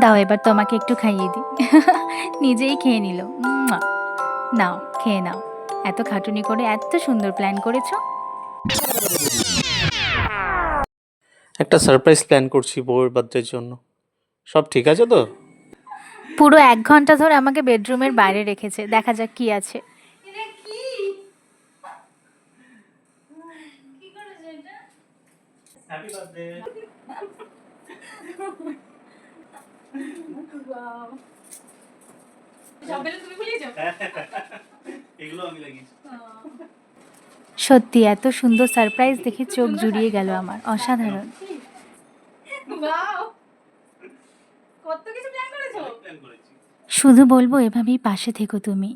দাও এবার তোমাকে একটু খাইয়ে দিই। নিজেই খেয়ে নিল। নাও খেয়ে নাও, এত খাটুনি করে এত সুন্দর প্ল্যান করেছো। একটা সারপ্রাইজ প্ল্যান করছি বউয়ের বার্থডের জন্য। সব ঠিক আছে তো? পুরো 1 ঘন্টা ধরে আমাকে বেডরুমের বাইরে রেখেছে, দেখা যাক কি আছে। Happy birthday. এগুলো আমি লাগিয়েছি। সত্যি এত সুন্দর সারপ্রাইজ দেখে চোখ জুড়িয়ে গেল আমার, অসাধারণ। কত কিছু প্ল্যান করেছো? শুধু বলবো এভাবেই পাশে থেকো তুমি।